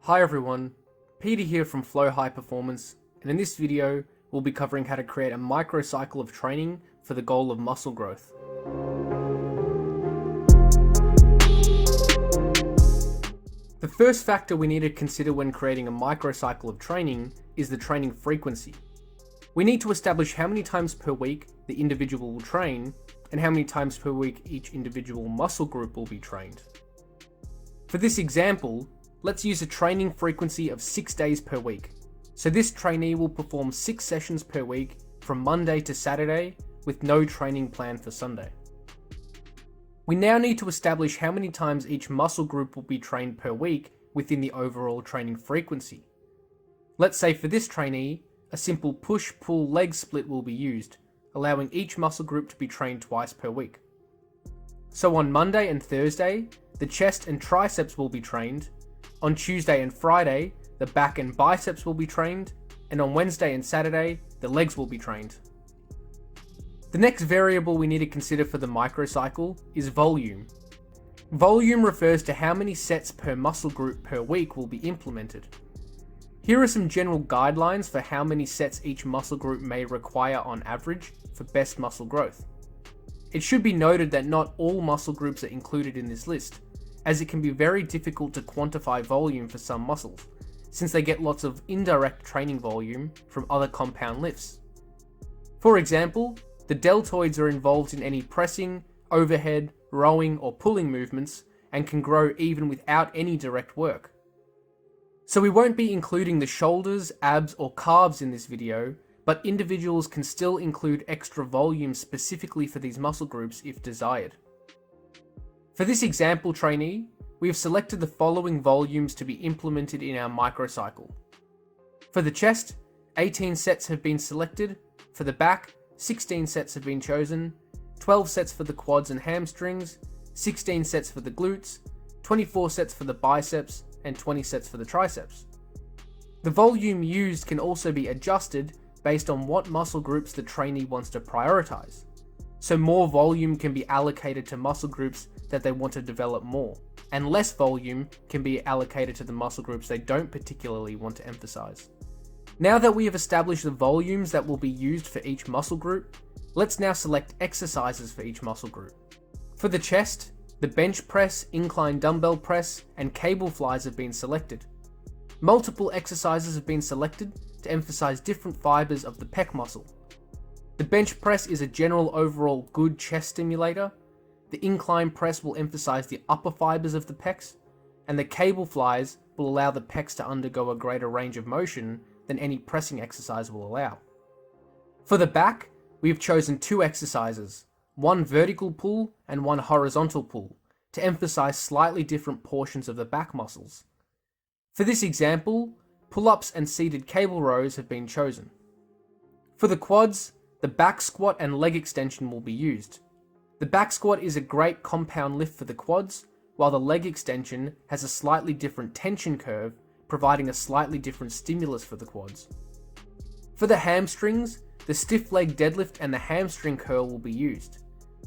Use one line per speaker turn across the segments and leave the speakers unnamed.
Hi everyone, Peter here from Flow High Performance, and in this video we'll be covering how to create a microcycle of training for the goal of muscle growth. The first factor we need to consider when creating a microcycle of training is the training frequency. We need to establish how many times per week the individual will train and how many times per week each individual muscle group will be trained. For this example, let's use a training frequency of 6 days per week. So this trainee will perform 6 sessions per week from Monday to Saturday with no training plan for Sunday. We now need to establish how many times each muscle group will be trained per week within the overall training frequency. Let's say for this trainee, a simple push-pull leg split will be used, allowing each muscle group to be trained twice per week. So on Monday and Thursday, the chest and triceps will be trained. On Tuesday and Friday, the back and biceps will be trained, and on Wednesday and Saturday, the legs will be trained. The next variable we need to consider for the microcycle is volume. Volume refers to how many sets per muscle group per week will be implemented. Here are some general guidelines for how many sets each muscle group may require on average for best muscle growth. It should be noted that not all muscle groups are included in this list, as it can be very difficult to quantify volume for some muscles, since they get lots of indirect training volume from other compound lifts. For example, the deltoids are involved in any pressing, overhead, rowing or pulling movements and can grow even without any direct work. So we won't be including the shoulders, abs or calves in this video, but individuals can still include extra volume specifically for these muscle groups if desired. For this example trainee, we have selected the following volumes to be implemented in our microcycle. For the chest, 18 sets have been selected. For the back, 16 sets have been chosen. 12 sets for the quads and hamstrings, 16 sets for the glutes, 24 sets for the biceps, and 20 sets for the triceps. The volume used can also be adjusted based on what muscle groups the trainee wants to prioritize. So more volume can be allocated to muscle groups that they want to develop more, and less volume can be allocated to the muscle groups they don't particularly want to emphasize. Now that we have established the volumes that will be used for each muscle group, let's now select exercises for each muscle group. For the chest, the bench press, incline dumbbell press, and cable flies have been selected. Multiple exercises have been selected to emphasize different fibers of the pec muscle. The bench press is a general overall good chest stimulator. The incline press will emphasize the upper fibers of the pecs, and the cable flies will allow the pecs to undergo a greater range of motion than any pressing exercise will allow. For the back, we have chosen 2 exercises, one vertical pull and one horizontal pull, to emphasize slightly different portions of the back muscles. For this example, pull-ups and seated cable rows have been chosen. For the quads, the back squat and leg extension will be used. The back squat is a great compound lift for the quads, while the leg extension has a slightly different tension curve, providing a slightly different stimulus for the quads. For the hamstrings, the stiff leg deadlift and the hamstring curl will be used.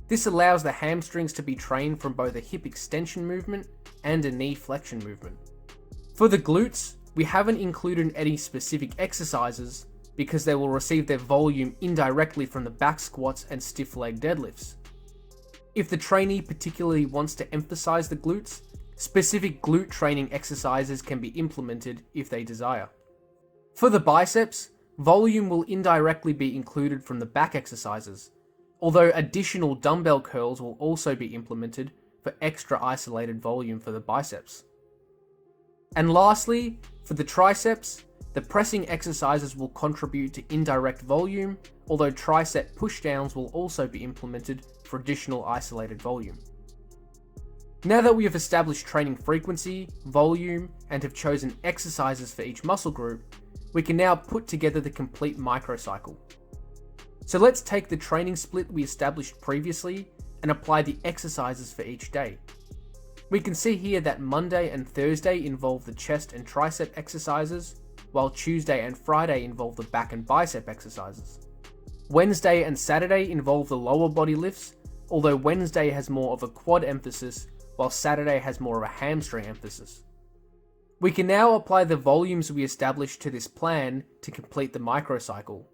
This allows the hamstrings to be trained from both a hip extension movement and a knee flexion movement. For the glutes, we haven't included any specific exercises because they will receive their volume indirectly from the back squats and stiff leg deadlifts. If the trainee particularly wants to emphasize the glutes, specific glute training exercises can be implemented if they desire. For the biceps, volume will indirectly be included from the back exercises, although additional dumbbell curls will also be implemented for extra isolated volume for the biceps. And lastly, for the triceps, the pressing exercises will contribute to indirect volume, although tricep pushdowns will also be implemented for additional isolated volume. Now that we have established training frequency, volume, and have chosen exercises for each muscle group, we can now put together the complete microcycle. So let's take the training split we established previously and apply the exercises for each day. We can see here that Monday and Thursday involve the chest and tricep exercises, while Tuesday and Friday involve the back and bicep exercises. Wednesday and Saturday involve the lower body lifts, although Wednesday has more of a quad emphasis, while Saturday has more of a hamstring emphasis. We can now apply the volumes we established to this plan to complete the microcycle.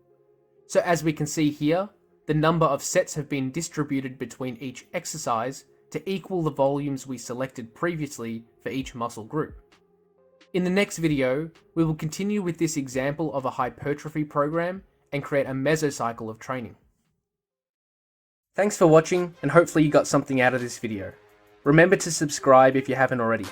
So as we can see here, the number of sets have been distributed between each exercise to equal the volumes we selected previously for each muscle group. In the next video, we will continue with this example of a hypertrophy program and create a mesocycle of training. Thanks for watching, and hopefully you got something out of this video. Remember to subscribe if you haven't already.